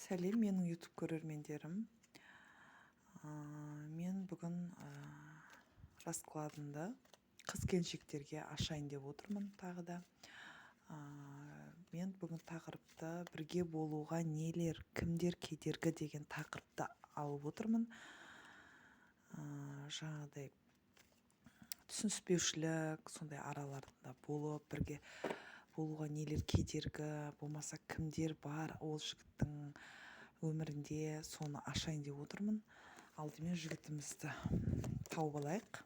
Сәлем, менің YouTube көрермендерім. Мен бүгін раскладында қыз-келіншектерге ашайын деп отырмын тағы да. Мен бүгін тақырыпты бірге болуға нелер, кімдер кедергі деген тақырыпты алып отырмын. Жаңағыдай түсініспеушілік сондай араларында болып, бірге болуға нелер кедергі, болмаса кімдер бар ол жігіттің өмірінде, соны ашайын деп отырмын. Алдымен жігітімізді тауып алайық.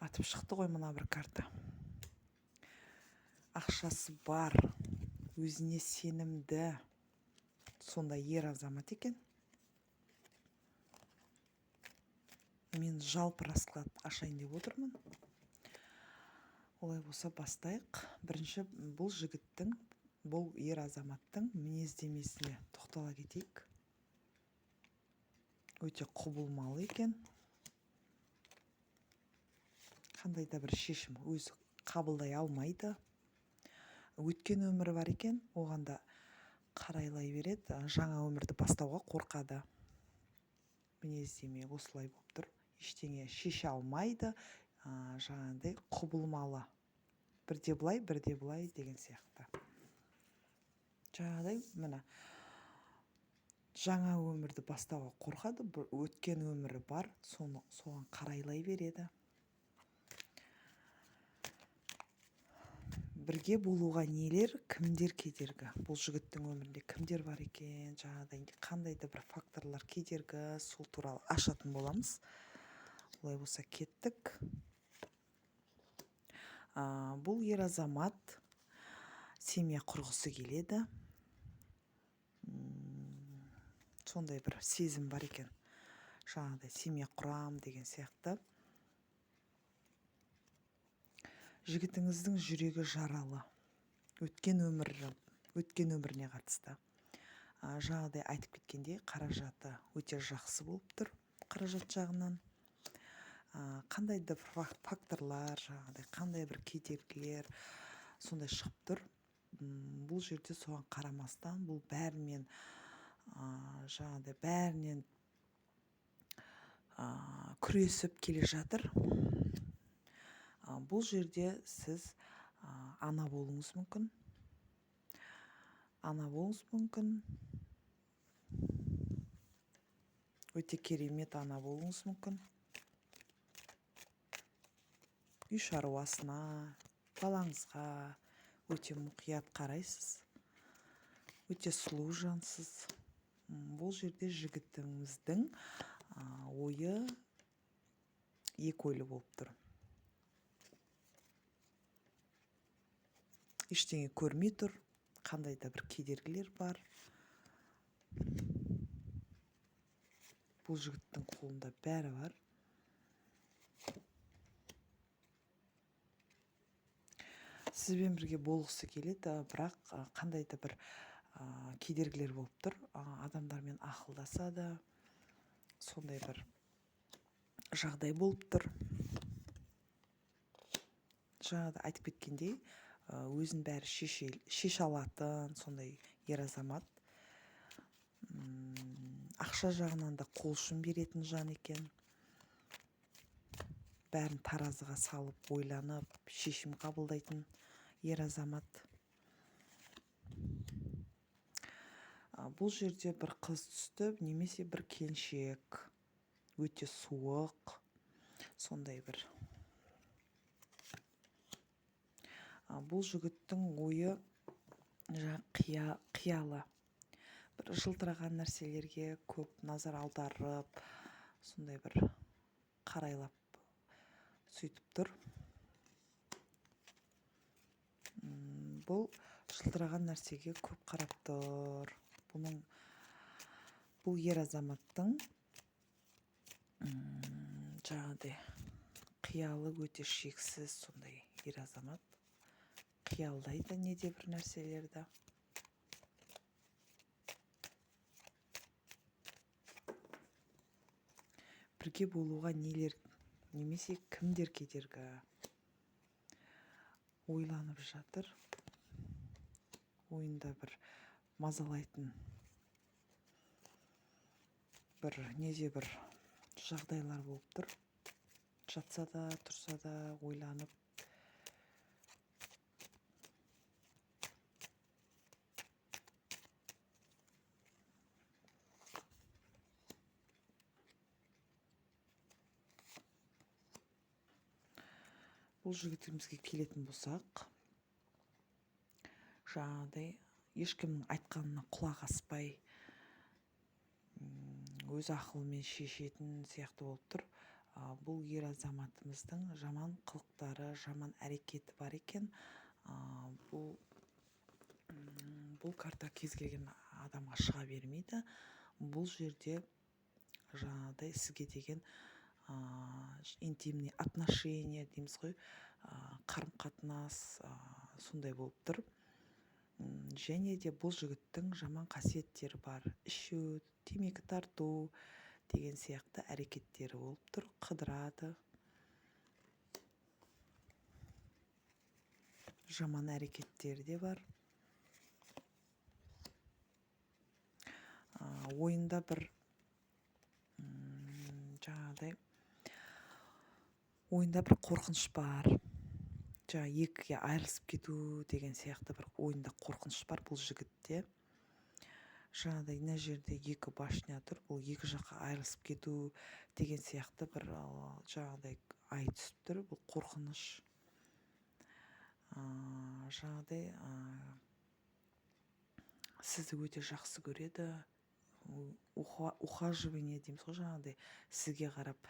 Атып шықты ғой мына бір карта. Ақшасы бар, өзіне сенімді, сондай ер азамат екен. Мен жалпы расклад ашайын деп отырмын. Олай болса бастайық. Бірінші бұл жігіттің, бұл ер азаматтың мінездемесіне тоқтала кетейік. Өте құбылмалы екен. Қандай да бір шешім өзі қабылдай алмайды. Өткен өмірі бар екен, оған да қарайлай береді. Жаңа өмірді бастауға қорқады. Мінездеме осылай болып тұр. Ештеңе шеше алмайды. Жаңағыдай құбылмалы. Бірде былай деген сияқты. Жаңағыдай міне жаңа өмірді бастауға қорқады. Өткен өмірі бар, соған қарайлай береді. Бірге болуға нелер, кімдер кедергі? Бұл жігіттің өмірінде кімдер бар екен? Жаңағыдай қандай да бір факторлар кедергі, сол туралы ашатын боламыз. Олай болса кеттік. Бұл ер азамат семья құрғысы келеді. Сондай бір сезім бар екен. Жаңағыдай семья құрам деген сияқты. Жігітіңіздің жүрегі жаралы. Өткен өміріне қатысты. Жаңағыдай айтып кеткенде қаражаты өте жақсы болып тұр. Қаражат жағынан. Қандай да бір факторлар, жаңағыдай қандай бір кедергілер сондай шығып тұр. Бұл жерде соған қарамастан, бұл бәрінен күресіп келе жатыр. Бұл жерде сіз ана болуыңыз мүмкін. Өте керемет ана болуыңыз мүмкін. Үй шаруасына, балаңызға өте мұқият қарайсыз. Өте сұлу жансыз. Бұл жерде жігітіңіздің ойы екі ойлы болып тұр. Ештеңе көрмей тұр. Қандай да бір кедергілер бар. Бұл жігіттің қолында бәрі бар. Сізбен бірге болғысы келеді, бірақ қандай да бір кедергілер болып тұр. Адамдармен ақылдасады. Сондай бір жағдай болып тұр. Жаңада айтып кеткендей, өзін бәрі шеше алатын сондай ер азамат. Ақша жағынан да қол ұшын беретін жан екен. Бәрін таразыға салып, ойланып, шешім қабылдайтын ер азамат. Бұл жерде бір қыз түсті, немесе бір келіншек. Өте суық. Сондай бір. Бұл жігіттің ойы қиялы. Бір жылтыраған нәрселерге көп назар аударып, сондай бір қарайлап сөйтіп тұр. Бұл жылтыраған нәрсеге көп қарап тұр. Бұл ер азаматтың жаңағыдай қиялы өте шексіз, сондай ер азамат. Қиялдайды неде бір нәрселерді. бірге болуға нелер немесе кімдер кедергі? Ойланып жатыр. Ойында бір мазалайтын бір бір жағдайлар болып тұр. Жатса да, тұрса да ойланып. Бұл жігітімізге келетін болсақ, жаңағыдай ешкімнің айтқанына құлақ аспай, өз ақылымен шешетін сияқты болып тұр. Бұл ер азаматымыздың жаман қылықтары, жаман әрекеті бар екен. Бұл карта кез келген адамға шыға бермейді. Бұл жерде жаңағыдай сізге деген интимный отношения дейміз ғой, қарым-қатынас сондай болып тұр. Және де бұл жігіттің жаман қасиеттері бар. Ішу, темекі тарту деген сияқты әрекеттері болып тұр. Қыдырады. Жаман әрекеттері де бар. Ойында бір жаңағыдай ойында бір қорқыныш бар. Екіге айырылысып кету деген сияқты бір ойында қорқыныш бар бұл жігітте. Жаңағыдай мына жерде екі башня тұр. Бұл екі жаққа айырылысып кету деген сияқты бір жаңағыдай ай түсіп тұр. Бұл қорқыныш. Жаңағыдай сізді өте жақсы көреді. Ухаживание дейміз ғой, жаңағыдай сізге қарап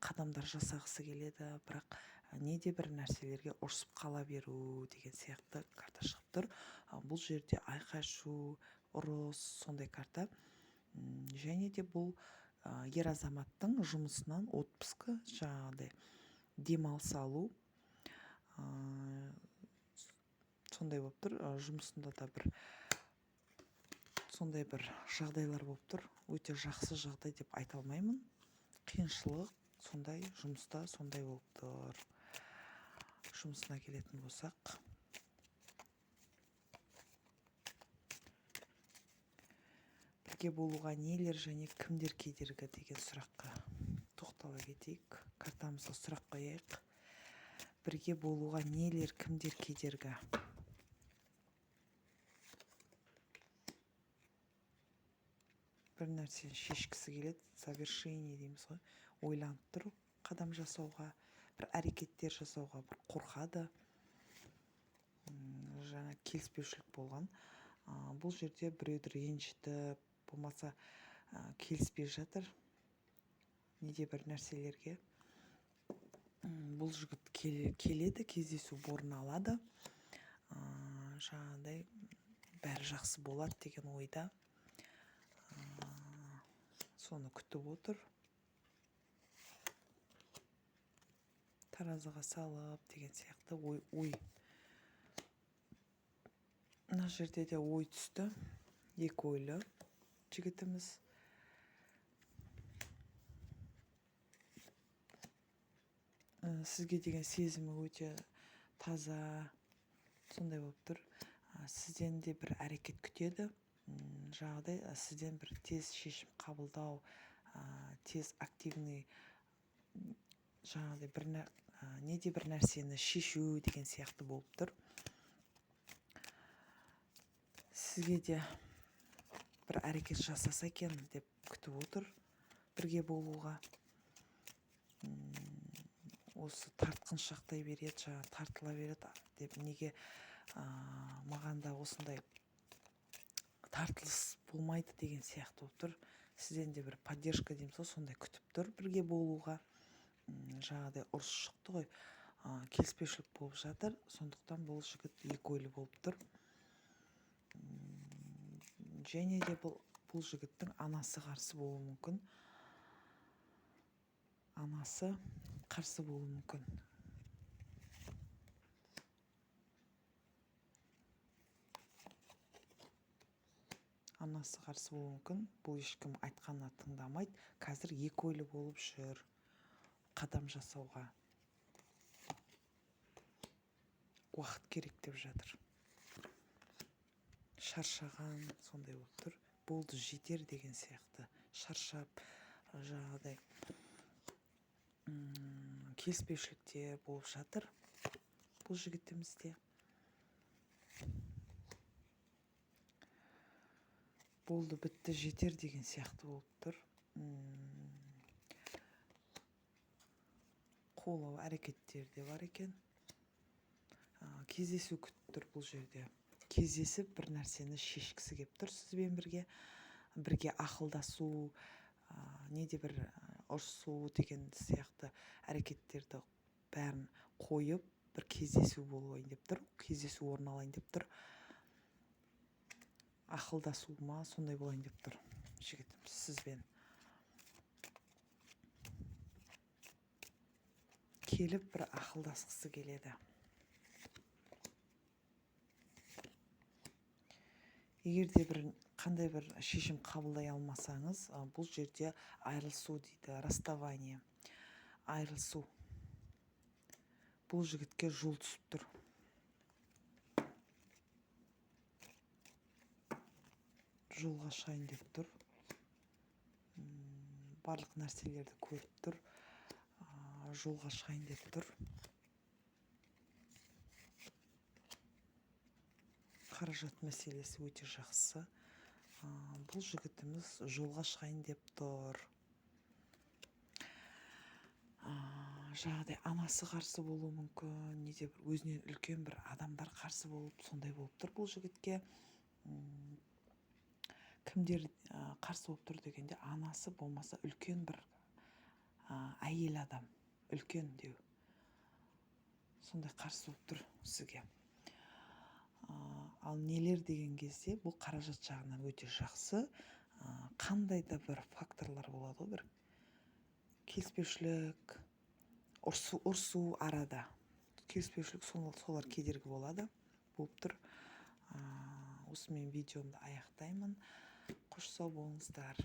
қадамдар жасағысы келеді, бірақ неде бір нәрселерге ұрсып қала беру деген сияқты карта шығып тұр. Бұл жерде айқай-шу, ұрыс, сондай карта. Және де бұл ер азаматтың жұмысынан отпускі, жаңағыдай демалыс алу, сондай болып тұр. Жұмысында да бір сондай бір жағдайлар болып тұр. Өте жақсы жағдай деп айта алмаймын. Қиыншылық, сондай жұмыста сондай болып тұр. Жұмысына келетін болсақ, бірге болуға нелер және кімдер кедергі деген сұраққа тоқтала кетейік. Картамызға сұрақ қояйық. Бірге болуға нелер, кімдер кедергі? Бір нәрсені шешкісі келеді, завершение дейміз ғой, ойланып тұр, қадам жасауға, бір әрекеттер жасауға бір қорқады. Жаңа келіспеушілік болған. Бұл жерде біреуді ренжітіп, болмаса келіспей жатыр. Неде бір нәрселерге. Бұл жігіт келеді, кездесу орын алады. Жаңағыдай бәрі жақсы болады деген ойда. Соны күтіп отыр. Таразыға салып деген сияқты ой. Мына жерде де ой түсті. Екі ойлы жігітіміз. Сізге деген сезімі өте таза, сондай болып тұр. Сізден де бір әрекет күтеді. Жаңағыдай сізден бір тез шешім қабылдау, тез активный, жаңағыдай неде бір нәрсені шешу деген сияқты болып тұр. Сізге де бір әрекет жасаса екен деп күтіп отыр. Бірге болуға. Осы тартқыншақтай береді, тартыла береді деп, неге маған да осындай тартылыс болмайды деген сияқты болып тұр. Сізден де бір поддержка дейміз ғой, сондай күтіп тұр бірге болуға. Жаңағыдай ұрыс шықты ғой, келіспеушілік болып жатыр. Сондықтан бұл жігіт екі ойлы болып тұр. Және де бұл жігіттің анасы қарсы болуы мүмкін. Анасы қарсы болуы мүмкін. анасы қарсы болуы мүмкін. Бұл ешкім айтқанына тыңдамайды. Қазір екі ойлы болып жүр қадам жасауға. Уақыт керек деп жатыр. Шаршаған, сондай болып тұр. Болды, жетер деген сияқты. Шаршап, жаңағыдай келіспеушіліктер болып жатыр бұл жігітімізде. Болды, бітті, жетер деген сияқты болып тұр. Қолау әрекеттер де бар екен. Кездесу күтіп тұр бұл жерде. Кездесіп бір нәрсені шешкісі келіп тұр сізбен бірге ақылдасу, неде бір ұрсу деген сияқты әрекеттерді бәрін қойып, бір кездесу болайын деп тұр. Кездесу орын алайын деп тұр. Ақылдасу ма, сондай болайын деп тұр жігітім сізбен. Келіп бір ақылдасқысы келеді. Егер де қандай бір шешім қабылдай алмасаңыз, бұл жерде айырылысу дейді, расставание, айырылысу. Бұл жігітке жол түсіп тұр. Жолға шығайын деп тұр. Барлық нәрселерді көріп тұр. Жолға шығайын деп тұр. Қаражат мәселесі өте жақсы. Бұл жігітіміз жолға шығайын деп тұр. Жаңағыдай анасы қарсы болуы мүмкін, неде бір өзінен үлкен бір адамдар қарсы болып, сондай болып тұр бұл жігітке. Кімдер қарсы болып тұр дегенде, анасы болмаса үлкен бір әйел адам, үлкен деу. Сондай қарсы болып тұр сізге. Ал нелер деген кезде, бұл қаражат жағынан өте жақсы. Қандай да бір факторлар болады, бір келіспеушілік, ұрсу арада. Келіспеушілік, солар кедергі болады. Болып тұр. Осымен видеомды аяқтаймын. Қош сау болыңыздар.